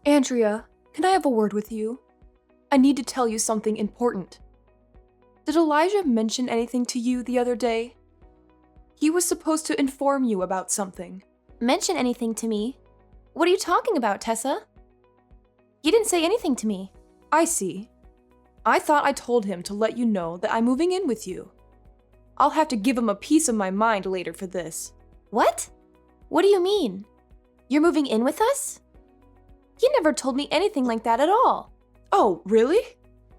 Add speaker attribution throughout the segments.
Speaker 1: Andrea, can I have a word with you? I need to tell you something important. Did Elijah mention anything to you the other day? He was supposed to inform you about something.
Speaker 2: Mention anything to me? What are you talking about, Tessa? He didn't say anything to me.
Speaker 1: I see. I thought I told him to let you know that I'm moving in with you. I'll have to give him a piece of my mind later for this.
Speaker 2: What? What do you mean? You're moving in with us? He never told me anything like that at all.
Speaker 1: Oh, really?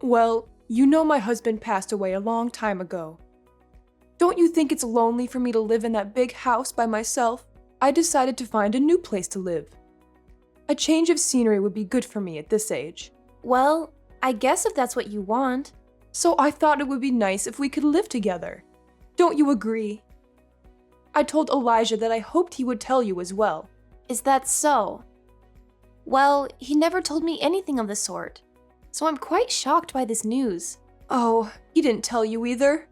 Speaker 1: Well, you know my husband passed away a long time ago. Don't you think it's lonely for me to live in that big house by myself? I decided to find a new place to live. A change of scenery would be good for me at this age.
Speaker 2: Well, I guess if that's what you want.
Speaker 1: So I thought it would be nice if we could live together. Don't you agree? I told Elijah that I hoped he would tell you as well.
Speaker 2: Is that so? Well, he never told me anything of the sort, so I'm quite shocked by this news.
Speaker 1: Oh, he didn't tell you either?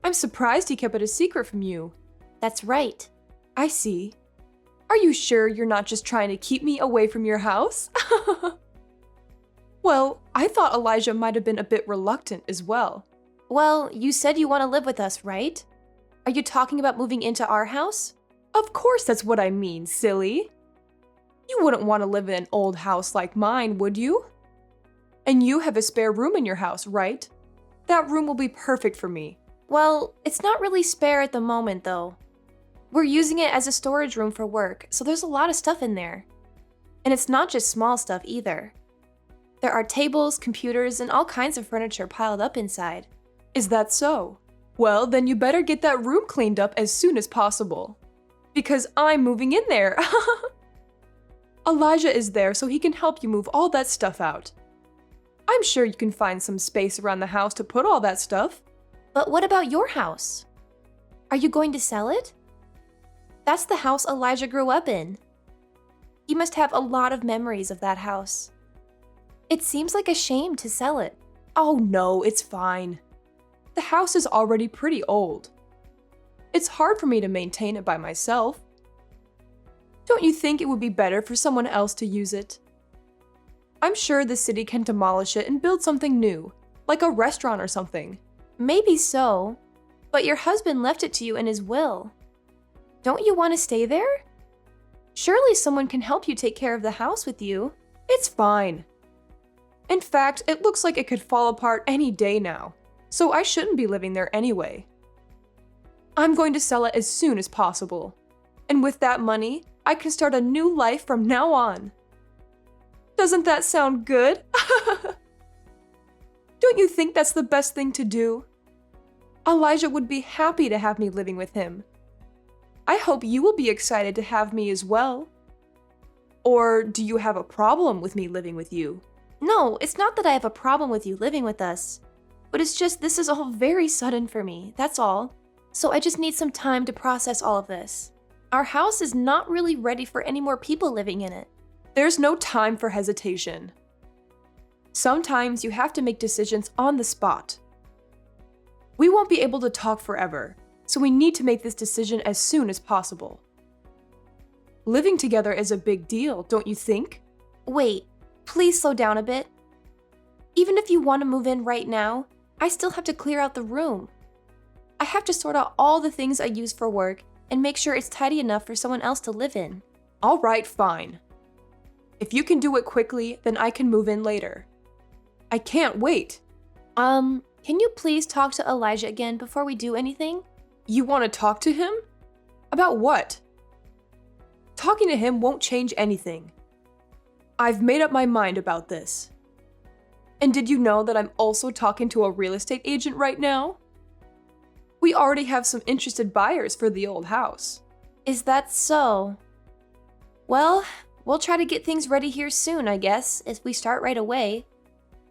Speaker 1: I'm surprised he kept it a secret from you.
Speaker 2: That's right.
Speaker 1: I see. Are you sure you're not just trying to keep me away from your house? Well, I thought Elijah might have been a bit reluctant as well.
Speaker 2: Well, you said you want to live with us, right? Are you talking about moving into our house?
Speaker 1: Of course that's what I mean, silly. You wouldn't want to live in an old house like mine, would you? And you have a spare room in your house, right? That room will be perfect for me.
Speaker 2: Well, it's not really spare at the moment, though. We're using it as a storage room for work, so there's a lot of stuff in there. And it's not just small stuff either. There are tables, computers, and all kinds of furniture piled up inside.
Speaker 1: Is that so? Well, then you better get that room cleaned up as soon as possible. Because I'm moving in there. Elijah is there so he can help you move all that stuff out. I'm sure you can find some space around the house to put all that stuff.
Speaker 2: But what about your house? Are you going to sell it? That's the house Elijah grew up in. He must have a lot of memories of that house. It seems like a shame to sell it.
Speaker 1: Oh no, it's fine. The house is already pretty old. It's hard for me to maintain it by myself. Don't you think it would be better for someone else to use it? I'm sure the city can demolish it and build something new, like a restaurant or something.
Speaker 2: Maybe so, but your husband left it to you in his will. Don't you want to stay there? Surely someone can help you take care of the house with you.
Speaker 1: It's fine. In fact, it looks like it could fall apart any day now, so I shouldn't be living there anyway. I'm going to sell it as soon as possible, and with that money, I can start a new life from now on. Doesn't that sound good? Don't you think that's the best thing to do? Elijah would be happy to have me living with him. I hope you will be excited to have me as well. Or do you have a problem with me living with you?
Speaker 2: No, it's not that I have a problem with you living with us, but it's just this is all very sudden for me, that's all. So I just need some time to process all of this. Our house is not really ready for any more people living in it.
Speaker 1: There's no time for hesitation. Sometimes you have to make decisions on the spot. We won't be able to talk forever, so we need to make this decision as soon as possible. Living together is a big deal, don't you think?
Speaker 2: Wait, please slow down a bit. Even if you want to move in right now, I still have to clear out the room. I have to sort out all the things I use for work and make sure it's tidy enough for someone else to live in.
Speaker 1: All right, fine. If you can do it quickly, then I can move in later. I can't wait.
Speaker 2: Can you please talk to Elijah again before we do anything?
Speaker 1: You want to talk to him? About what? Talking to him won't change anything. I've made up my mind about this. And did you know that I'm also talking to a real estate agent right now? We already have some interested buyers for the old house.
Speaker 2: Is that so? Well, we'll try to get things ready here soon, I guess, if we start right away.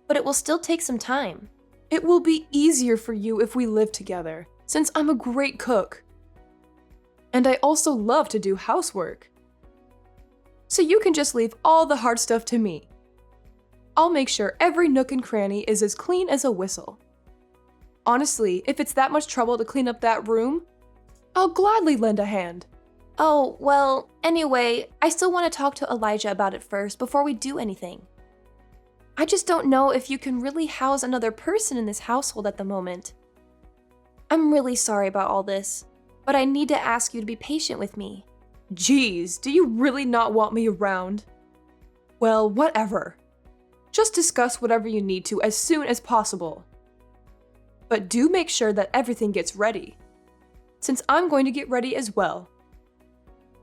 Speaker 2: But it will still take some time.
Speaker 1: It will be easier for you if we live together, since I'm a great cook. And I also love to do housework. So you can just leave all the hard stuff to me. I'll make sure every nook and cranny is as clean as a whistle. Honestly, if it's that much trouble to clean up that room, I'll gladly lend a hand.
Speaker 2: Oh, well, anyway, I still want to talk to Elijah about it first before we do anything. I just don't know if you can really house another person in this household at the moment. I'm really sorry about all this, but I need to ask you to be patient with me.
Speaker 1: Geez, do you really not want me around? Well, whatever. Just discuss whatever you need to as soon as possible. But do make sure that everything gets ready, since I'm going to get ready as well.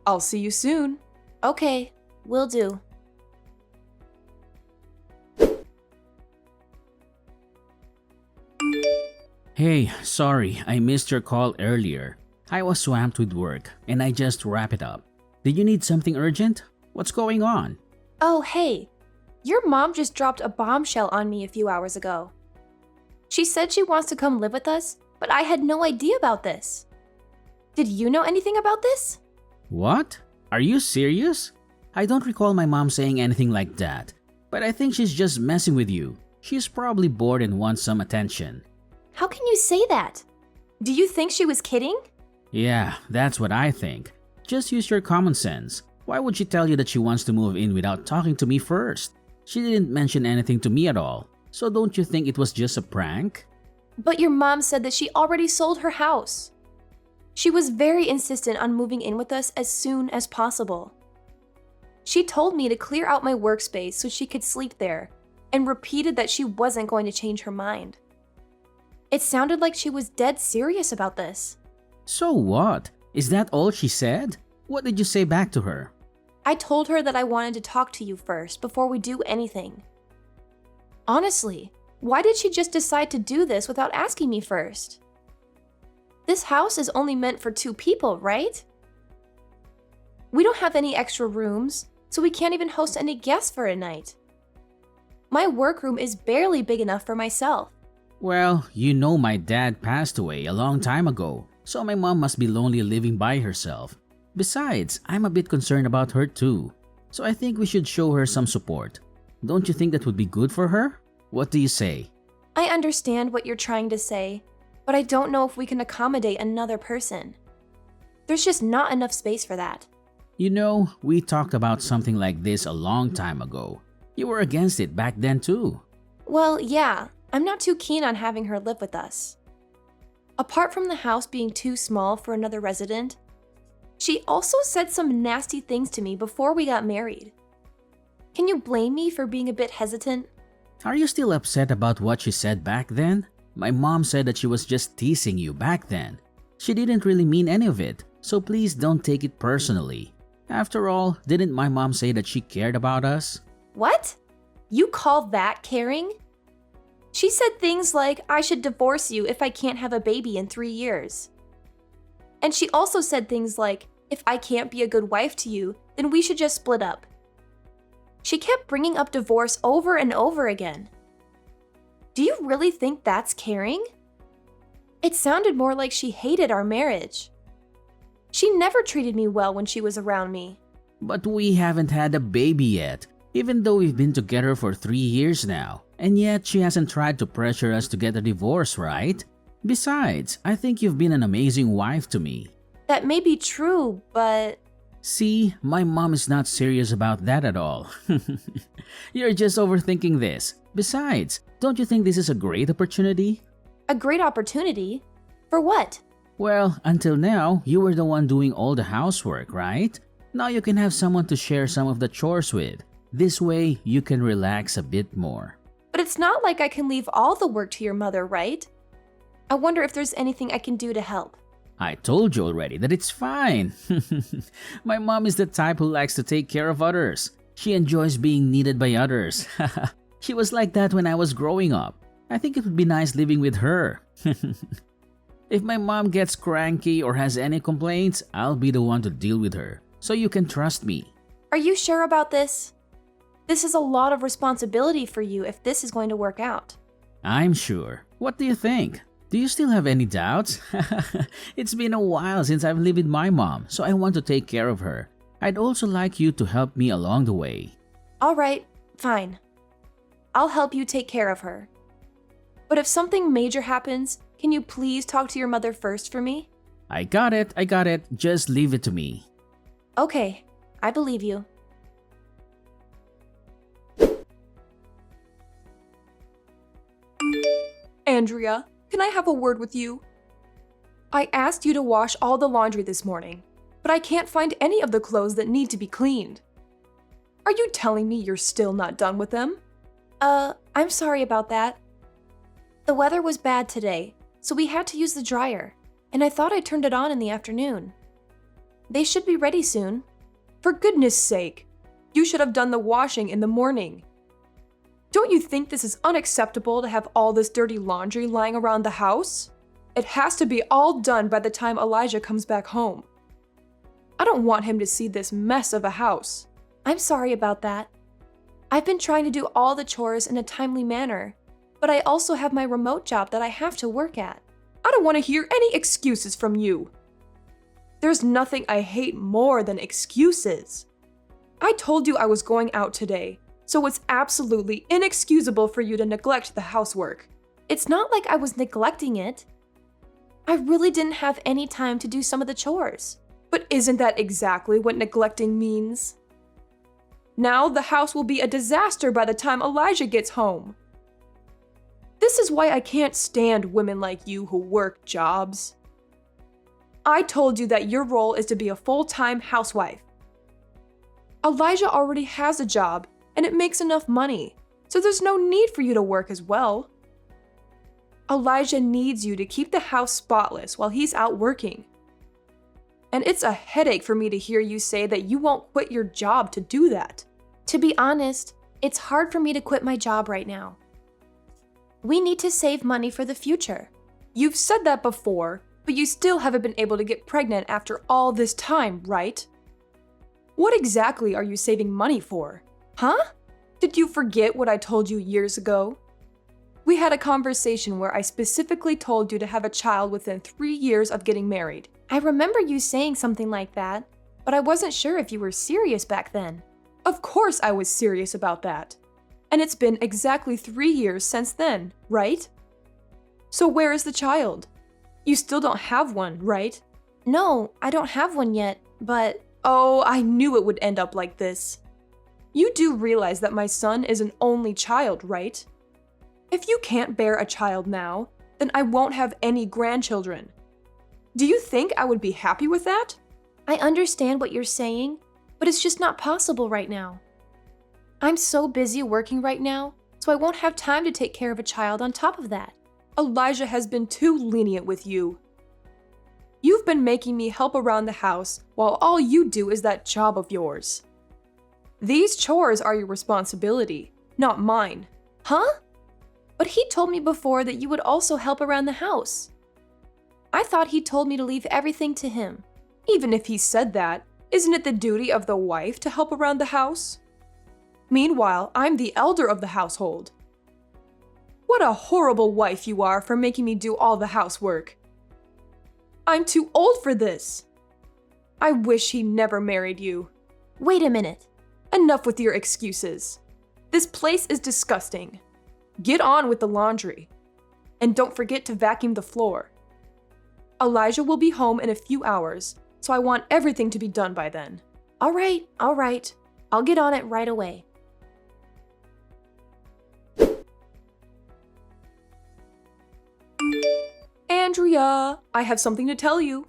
Speaker 1: I'll see you soon.
Speaker 2: Okay, will do.
Speaker 3: Hey, sorry, I missed your call earlier. I was swamped with work, and I just wrapped it up. Did you need something urgent? What's going on?
Speaker 2: Oh, hey, your mom just dropped a bombshell on me a few hours ago. She said she wants to come live with us, but I had no idea about this. Did you know anything about this?
Speaker 3: What? Are you serious? I don't recall my mom saying anything like that, but I think she's just messing with you. She's probably bored and wants some attention.
Speaker 2: How can you say that? Do you think she was kidding?
Speaker 3: Yeah, that's what I think. Just use your common sense. Why would she tell you that she wants to move in without talking to me first? She didn't mention anything to me at all, so don't you think it was just a prank?
Speaker 2: But your mom said that she already sold her house. She was very insistent on moving in with us as soon as possible. She told me to clear out my workspace so she could sleep there, and repeated that she wasn't going to change her mind. It sounded like she was dead serious about this.
Speaker 3: So what? Is that all she said? What did you say back to her?
Speaker 2: I told her that I wanted to talk to you first before we do anything. Honestly, why did she just decide to do this without asking me first? This house is only meant for 2 people, right? We don't have any extra rooms, so we can't even host any guests for a night. My workroom is barely big enough for myself.
Speaker 3: Well, you know my dad passed away a long time ago, so my mom must be lonely living by herself. Besides, I'm a bit concerned about her too, so I think we should show her some support. Don't you think that would be good for her? What do you say?
Speaker 2: I understand what you're trying to say, but I don't know if we can accommodate another person. There's just not enough space for that.
Speaker 3: You know, we talked about something like this a long time ago. You were against it back then too.
Speaker 2: Well, yeah, I'm not too keen on having her live with us. Apart from the house being too small for another resident, she also said some nasty things to me before we got married. Can you blame me for being a bit hesitant?
Speaker 3: Are you still upset about what she said back then? My mom said that she was just teasing you back then. She didn't really mean any of it, so please don't take it personally. After all, didn't my mom say that she cared about us?
Speaker 2: What? You call that caring? She said things like I should divorce you if I can't have a baby in 3 years. And she also said things like, if I can't be a good wife to you, then we should just split up. She kept bringing up divorce over and over again. Do you really think that's caring? It sounded more like she hated our marriage. She never treated me well when she was around me.
Speaker 3: But we haven't had a baby yet, even though we've been together for 3 years now. And yet she hasn't tried to pressure us to get a divorce, right? Besides, I think you've been an amazing wife to me.
Speaker 2: That may be true, but...
Speaker 3: See, my mom is not serious about that at all. You're just overthinking this. Besides, don't you think this is a great opportunity?
Speaker 2: A great opportunity? For what?
Speaker 3: Well, until now, you were the one doing all the housework, right? Now you can have someone to share some of the chores with. This way, you can relax a bit more.
Speaker 2: But it's not like I can leave all the work to your mother, right? I wonder if there's anything I can do to help.
Speaker 3: I told you already that it's fine. My mom is the type who likes to take care of others. She enjoys being needed by others. She was like that when I was growing up. I think it would be nice living with her. If my mom gets cranky or has any complaints, I'll be the one to deal with her. So you can trust me.
Speaker 2: Are you sure about this? This is a lot of responsibility for you if this is going to work out.
Speaker 3: I'm sure. What do you think? Do you still have any doubts? It's been a while since I've lived with my mom, so I want to take care of her. I'd also like you to help me along the way.
Speaker 2: All right, fine. I'll help you take care of her. But if something major happens, can you please talk to your mother first for me?
Speaker 3: I got it. Just leave it to me.
Speaker 2: Okay, I believe you.
Speaker 1: Andrea, can I have a word with you? I asked you to wash all the laundry this morning, but I can't find any of the clothes that need to be cleaned. Are you telling me you're still not done with them?
Speaker 2: I'm sorry about that. The weather was bad today, so we had to use the dryer, and I thought I turned it on in the afternoon. They should be ready soon.
Speaker 1: For goodness sake, you should have done the washing in the morning. Don't you think this is unacceptable to have all this dirty laundry lying around the house? It has to be all done by the time Elijah comes back home. I don't want him to see this mess of a house.
Speaker 2: I'm sorry about that. I've been trying to do all the chores in a timely manner, but I also have my remote job that I have to work at.
Speaker 1: I don't want to hear any excuses from you. There's nothing I hate more than excuses. I told you I was going out today, so it's absolutely inexcusable for you to neglect the housework.
Speaker 2: It's not like I was neglecting it. I really didn't have any time to do some of the chores.
Speaker 1: But isn't that exactly what neglecting means? Now the house will be a disaster by the time Elijah gets home. This is why I can't stand women like you who work jobs. I told you that your role is to be a full-time housewife. Elijah already has a job, and it makes enough money, so there's no need for you to work as well. Elijah needs you to keep the house spotless while he's out working. And it's a headache for me to hear you say that you won't quit your job to do that.
Speaker 2: To be honest, it's hard for me to quit my job right now. We need to save money for the future.
Speaker 1: You've said that before, but you still haven't been able to get pregnant after all this time, right? What exactly are you saving money for? Huh? Did you forget what I told you years ago? We had a conversation where I specifically told you to have a child within 3 years of getting married.
Speaker 2: I remember you saying something like that, but I wasn't sure if you were serious back then.
Speaker 1: Of course I was serious about that. And it's been exactly 3 years since then, right? So where is the child? You still don't have one, right?
Speaker 2: No, I don't have one yet, but...
Speaker 1: Oh, I knew it would end up like this. You do realize that my son is an only child, right? If you can't bear a child now, then I won't have any grandchildren. Do you think I would be happy with that?
Speaker 2: I understand what you're saying, but it's just not possible right now. I'm so busy working right now, so I won't have time to take care of a child on top of that.
Speaker 1: Elijah has been too lenient with you. You've been making me help around the house while all you do is that job of yours. These chores are your responsibility, not mine.
Speaker 2: Huh? But he told me before that you would also help around the house. I thought he told me to leave everything to him.
Speaker 1: Even if he said that, isn't it the duty of the wife to help around the house? Meanwhile, I'm the elder of the household. What a horrible wife you are for making me do all the housework. I'm too old for this. I wish he never married you.
Speaker 2: Wait a minute.
Speaker 1: Enough with your excuses. This place is disgusting. Get on with the laundry. And don't forget to vacuum the floor. Elijah will be home in a few hours, so I want everything to be done by then.
Speaker 2: All right. I'll get on it right away.
Speaker 1: Andrea, I have something to tell you.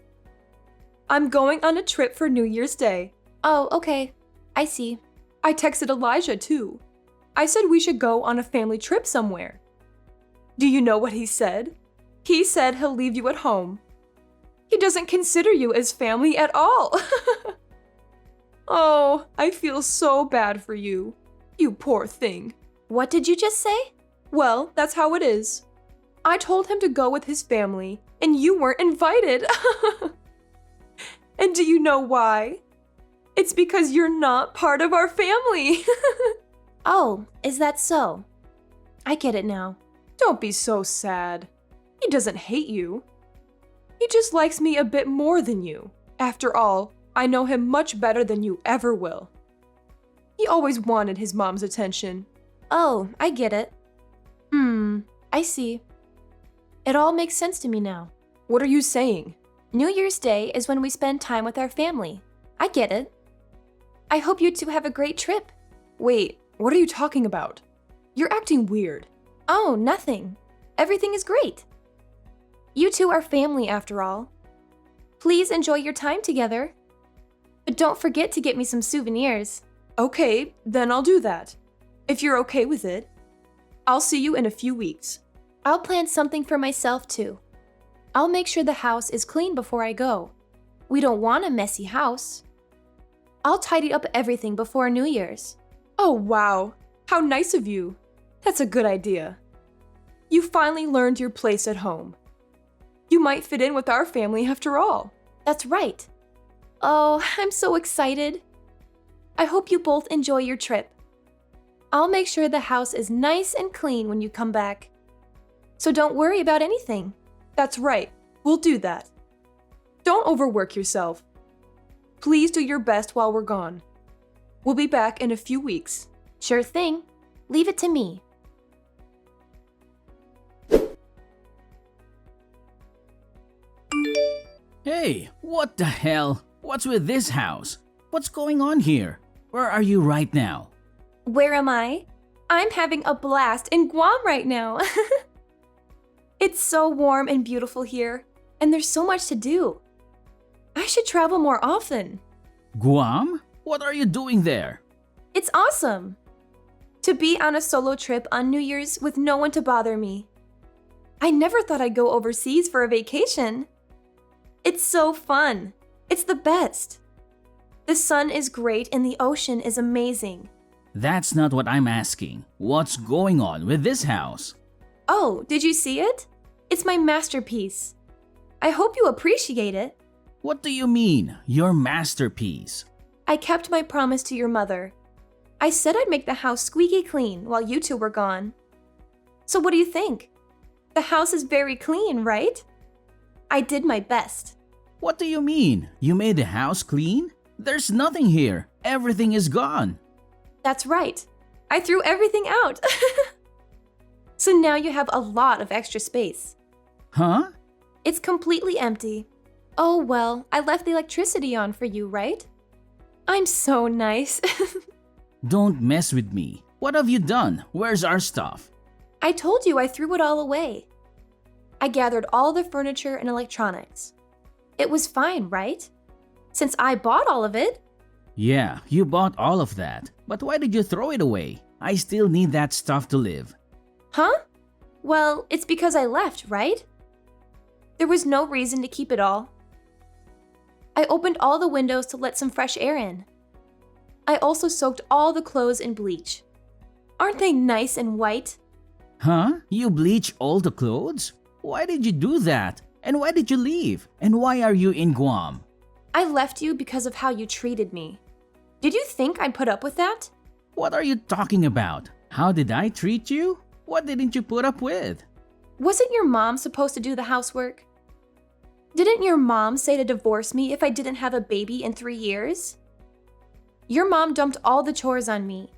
Speaker 1: I'm going on a trip for New Year's Day.
Speaker 2: Oh, okay. I see.
Speaker 1: I texted Elijah too. I said we should go on a family trip somewhere. Do you know what he said? He said he'll leave you at home. He doesn't consider you as family at all. Oh, I feel so bad for you. You poor thing.
Speaker 2: What did you just say?
Speaker 1: Well, that's how it is. I told him to go with his family, and you weren't invited. And do you know why? It's because you're not part of our family.
Speaker 2: Oh, is that so? I get it now.
Speaker 1: Don't be so sad. He doesn't hate you. He just likes me a bit more than you. After all, I know him much better than you ever will. He always wanted his mom's attention.
Speaker 2: Oh, I get it. I see. It all makes sense to me now.
Speaker 1: What are you saying?
Speaker 2: New Year's Day is when we spend time with our family. I get it. I hope you two have a great trip.
Speaker 1: Wait, what are you talking about? You're acting weird.
Speaker 2: Oh, nothing. Everything is great. You two are family after all. Please enjoy your time together. But don't forget to get me some souvenirs.
Speaker 1: Okay, then I'll do that. If you're okay with it. I'll see you in a few weeks.
Speaker 2: I'll plan something for myself too. I'll make sure the house is clean before I go. We don't want a messy house. I'll tidy up everything before New Year's.
Speaker 1: Oh, wow. How nice of you. That's a good idea. You finally learned your place at home. You might fit in with our family after all.
Speaker 2: That's right. Oh, I'm so excited. I hope you both enjoy your trip. I'll make sure the house is nice and clean when you come back. So don't worry about anything.
Speaker 1: That's right. We'll do that. Don't overwork yourself. Please do your best while we're gone. We'll be back in a few weeks.
Speaker 2: Sure thing. Leave it to me.
Speaker 3: Hey, what the hell? What's with this house? What's going on here? Where are you right now?
Speaker 2: Where am I? I'm having a blast in Guam right now. It's so warm and beautiful here, and there's so much to do. I should travel more often.
Speaker 3: Guam? What are you doing there?
Speaker 2: It's awesome. To be on a solo trip on New Year's with no one to bother me. I never thought I'd go overseas for a vacation. It's so fun. It's the best. The sun is great and the ocean is amazing.
Speaker 3: That's not what I'm asking. What's going on with this house?
Speaker 2: Oh, did you see it? It's my masterpiece. I hope you appreciate it.
Speaker 3: What do you mean, your masterpiece?
Speaker 2: I kept my promise to your mother. I said I'd make the house squeaky clean while you two were gone. So what do you think? The house is very clean, right? I did my best.
Speaker 3: What do you mean? You made the house clean? There's nothing here. Everything is gone.
Speaker 2: That's right. I threw everything out. So now you have a lot of extra space.
Speaker 3: Huh?
Speaker 2: It's completely empty. Oh well, I left the electricity on for you, right? I'm so nice.
Speaker 3: Don't mess with me. What have you done? Where's our stuff?
Speaker 2: I told you I threw it all away. I gathered all the furniture and electronics. It was fine, right? Since I bought all of it.
Speaker 3: Yeah, you bought all of that. But why did you throw it away? I still need that stuff to live.
Speaker 2: Huh? Well, it's because I left, right? There was no reason to keep it all. I opened all the windows to let some fresh air in. I also soaked all the clothes in bleach. Aren't they nice and white?
Speaker 3: Huh? You bleach all the clothes? Why did you do that? And why did you leave? And why are you in Guam?
Speaker 2: I left you because of how you treated me. Did you think I'd put up with that?
Speaker 3: What are you talking about? How did I treat you? What didn't you put up with?
Speaker 2: Wasn't your mom supposed to do the housework? Didn't your mom say to divorce me if I didn't have a baby in 3 years? Your mom dumped all the chores on me.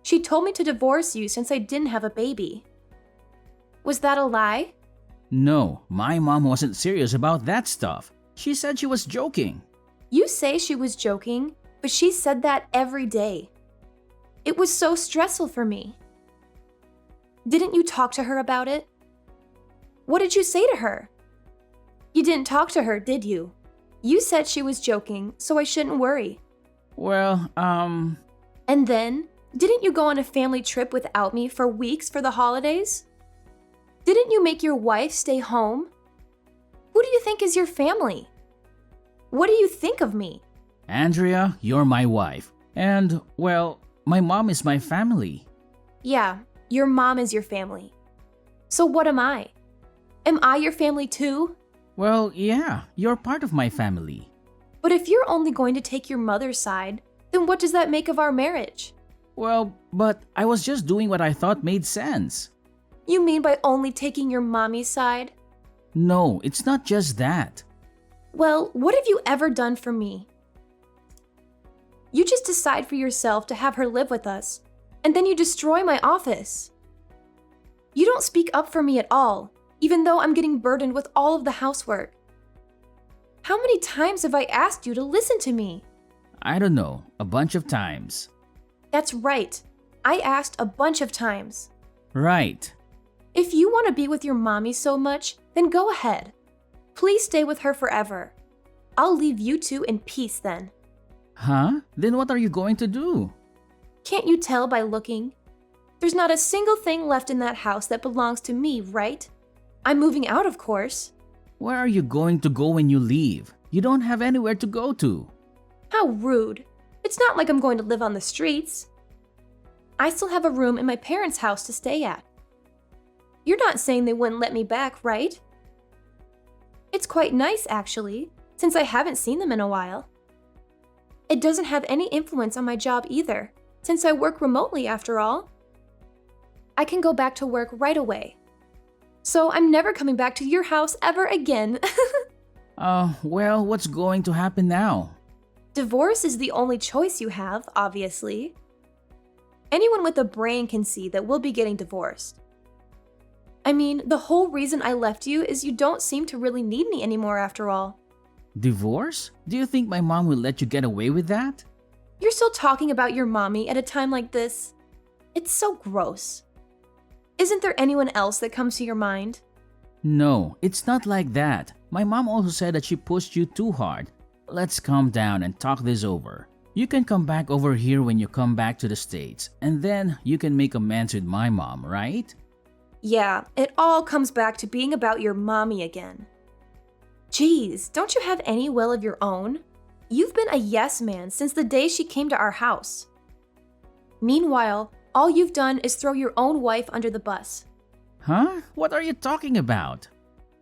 Speaker 2: She told me to divorce you since I didn't have a baby. Was that a lie?
Speaker 3: No, my mom wasn't serious about that stuff. She said she was joking.
Speaker 2: You say she was joking, but she said that every day. It was so stressful for me. Didn't you talk to her about it? What did you say to her? You didn't talk to her, did you? You said she was joking, so I shouldn't worry.
Speaker 3: Well,
Speaker 2: And then, didn't you go on a family trip without me for weeks for the holidays? Didn't you make your wife stay home? Who do you think is your family? What do you think of me?
Speaker 3: Andrea, you're my wife. And, well, my mom is my family.
Speaker 2: Yeah, your mom is your family. So what am I? Am I your family too?
Speaker 3: Well, yeah, you're part of my family.
Speaker 2: But if you're only going to take your mother's side, then what does that make of our marriage?
Speaker 3: Well, but I was just doing what I thought made sense.
Speaker 2: You mean by only taking your mommy's side?
Speaker 3: No, it's not just that.
Speaker 2: Well, what have you ever done for me? You just decide for yourself to have her live with us, and then you destroy my office. You don't speak up for me at all, even though I'm getting burdened with all of the housework. How many times have I asked you to listen to me?
Speaker 3: I don't know, a bunch of times.
Speaker 2: That's right. I asked a bunch of times.
Speaker 3: Right.
Speaker 2: If you want to be with your mommy so much, then go ahead. Please stay with her forever. I'll leave you two in peace then.
Speaker 3: Huh? Then what are you going to do?
Speaker 2: Can't you tell by looking? There's not a single thing left in that house that belongs to me, right? I'm moving out, of course.
Speaker 3: Where are you going to go when you leave? You don't have anywhere to go to.
Speaker 2: How rude. It's not like I'm going to live on the streets. I still have a room in my parents' house to stay at. You're not saying they wouldn't let me back, right? It's quite nice, actually, since I haven't seen them in a while. It doesn't have any influence on my job either, since I work remotely after all. I can go back to work right away. So I'm never coming back to your house ever again.
Speaker 3: Well, what's going to happen now?
Speaker 2: Divorce is the only choice you have, obviously. Anyone with a brain can see that we'll be getting divorced. I mean, the whole reason I left you is you don't seem to really need me anymore after all.
Speaker 3: Divorce? Do you think my mom will let you get away with that?
Speaker 2: You're still talking about your mommy at a time like this? It's so gross. Isn't there anyone else that comes to your mind?
Speaker 3: No, it's not like that. My mom also said that she pushed you too hard. Let's calm down and talk this over. You can come back over here when you come back to the States, and then you can make amends with my mom, right?
Speaker 2: Yeah, it all comes back to being about your mommy again. Geez, don't you have any will of your own? You've been a yes man since the day she came to our house. Meanwhile, all you've done is throw your own wife under the bus.
Speaker 3: Huh? What are you talking about?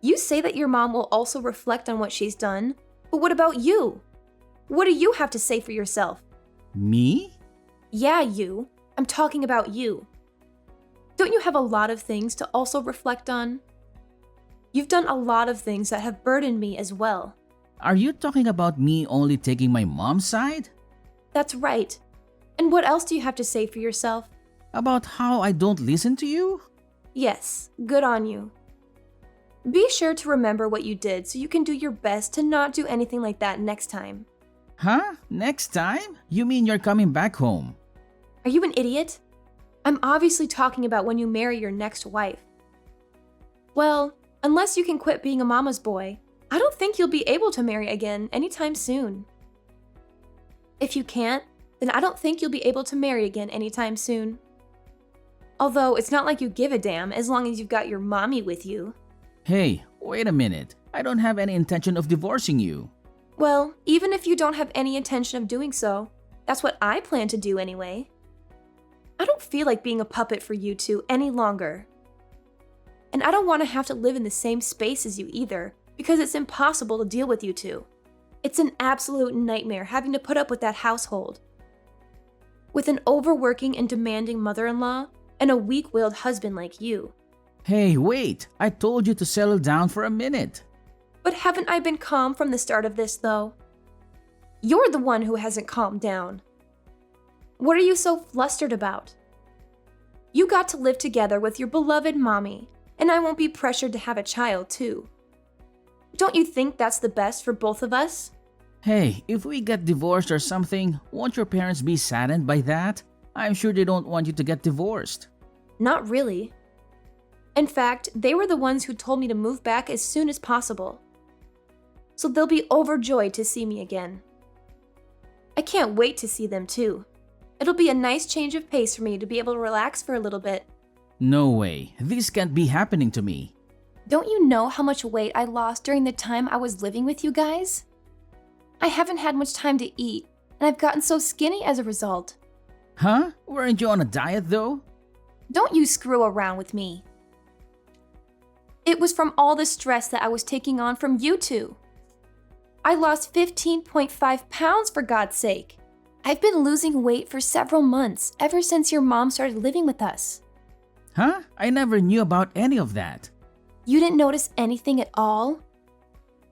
Speaker 2: You say that your mom will also reflect on what she's done, but what about you? What do you have to say for yourself?
Speaker 3: Me?
Speaker 2: Yeah, you. I'm talking about you. Don't you have a lot of things to also reflect on? You've done a lot of things that have burdened me as well.
Speaker 3: Are you talking about me only taking my mom's side?
Speaker 2: That's right. And what else do you have to say for yourself?
Speaker 3: About how I don't listen to you?
Speaker 2: Yes, good on you. Be sure to remember what you did so you can do your best to not do anything like that next time.
Speaker 3: Huh? Next time? You mean you're coming back home?
Speaker 2: Are you an idiot? I'm obviously talking about when you marry your next wife. Well, unless you can quit being a mama's boy, I don't think you'll be able to marry again anytime soon. If you can't, then I don't think you'll be able to marry again anytime soon. Although it's not like you give a damn as long as you've got your mommy with you.
Speaker 3: Hey, wait a minute. I don't have any intention of divorcing you.
Speaker 2: Well, even if you don't have any intention of doing so, that's what I plan to do anyway. I don't feel like being a puppet for you two any longer. And I don't want to have to live in the same space as you either, because it's impossible to deal with you two. It's an absolute nightmare having to put up with that household. With an overworking and demanding mother-in-law, and a weak-willed husband like you.
Speaker 3: Hey, wait! I told you to settle down for a minute.
Speaker 2: But haven't I been calm from the start of this, though? You're the one who hasn't calmed down. What are you so flustered about? You got to live together with your beloved mommy, and I won't be pressured to have a child, too. Don't you think that's the best for both of us?
Speaker 3: Hey, if we get divorced or something, won't your parents be saddened by that? I'm sure they don't want you to get divorced.
Speaker 2: Not really. In fact, they were the ones who told me to move back as soon as possible. So they'll be overjoyed to see me again. I can't wait to see them too. It'll be a nice change of pace for me to be able to relax for a little bit.
Speaker 3: No way. This can't be happening to me.
Speaker 2: Don't you know how much weight I lost during the time I was living with you guys? I haven't had much time to eat, and I've gotten so skinny as a result.
Speaker 3: Huh? Weren't you on a diet though?
Speaker 2: Don't you screw around with me. It was from all the stress that I was taking on from you two. I lost 15.5 pounds for God's sake. I've been losing weight for several months ever since your mom started living with us.
Speaker 3: Huh? I never knew about any of that.
Speaker 2: You didn't notice anything at all?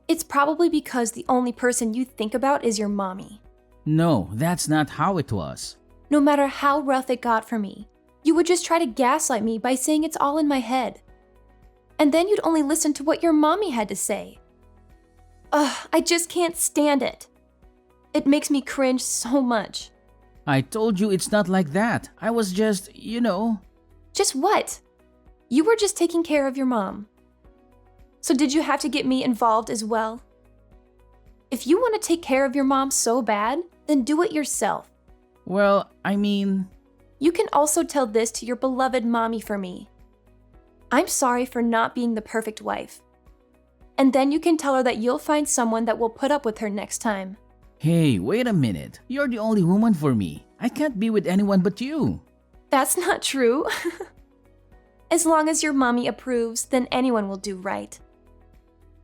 Speaker 2: It's probably because the only person you think about is your mommy.
Speaker 3: No, that's not how it was.
Speaker 2: No matter how rough it got for me, you would just try to gaslight me by saying it's all in my head. And then you'd only listen to what your mommy had to say. Ugh, I just can't stand it. It makes me cringe so much.
Speaker 3: I told you it's not like that. I was just.
Speaker 2: Just what? You were just taking care of your mom. So did you have to get me involved as well? If you want to take care of your mom so bad, then do it yourself.
Speaker 3: Well, I mean,
Speaker 2: You can also tell this to your beloved mommy for me. I'm sorry for not being the perfect wife. And then you can tell her that you'll find someone that will put up with her next time.
Speaker 3: hey, wait a minute. You're the only woman for me. I can't be with anyone but you.
Speaker 2: That's not true. As long as your mommy approves, then anyone will do right.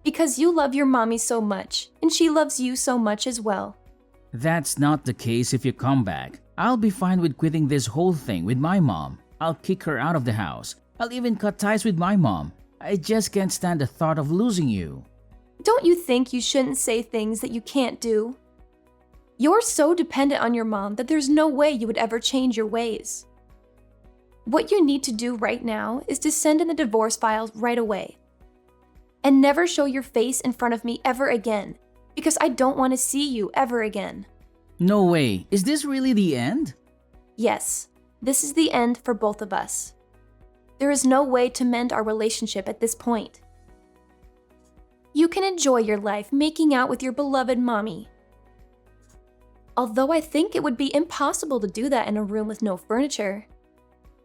Speaker 2: Because you love your mommy so much, and she loves you so much as well.
Speaker 3: That's not the case if you come back. I'll be fine with quitting this whole thing with my mom. I'll kick her out of the house. I'll even cut ties with my mom. I just can't stand the thought of losing you.
Speaker 2: Don't you think you shouldn't say things that you can't do? You're so dependent on your mom that there's no way you would ever change your ways. What you need to do right now is to send in the divorce files right away. And never show your face in front of me ever again, because I don't want to see you ever again.
Speaker 3: No way. Is this really the end?
Speaker 2: Yes, this is the end for both of us. There is no way to mend our relationship at this point. You can enjoy your life making out with your beloved mommy. Although I think it would be impossible to do that in a room with no furniture.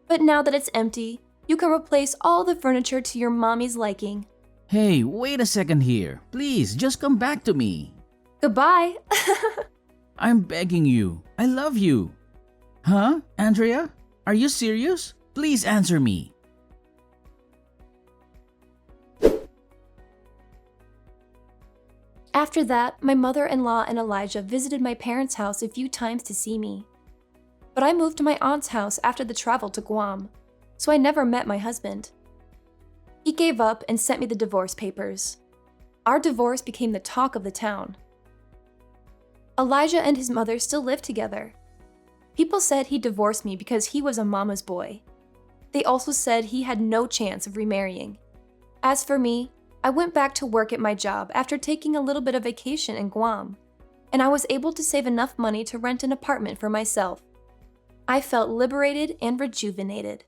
Speaker 2: But now that it's empty, you can replace all the furniture to your mommy's liking.
Speaker 3: Hey, wait a second here. Please, just come back to me.
Speaker 2: Goodbye!
Speaker 3: I'm begging you. I love you. Huh? Andrea? Are you serious? Please answer me.
Speaker 2: After that, my mother-in-law and Elijah visited my parents' house a few times to see me. But I moved to my aunt's house after the travel to Guam, so I never met my husband. He gave up and sent me the divorce papers. Our divorce became the talk of the town. Elijah and his mother still live together. People said he divorced me because he was a mama's boy. They also said he had no chance of remarrying. As for me, I went back to work at my job after taking a little bit of vacation in Guam, and I was able to save enough money to rent an apartment for myself. I felt liberated and rejuvenated.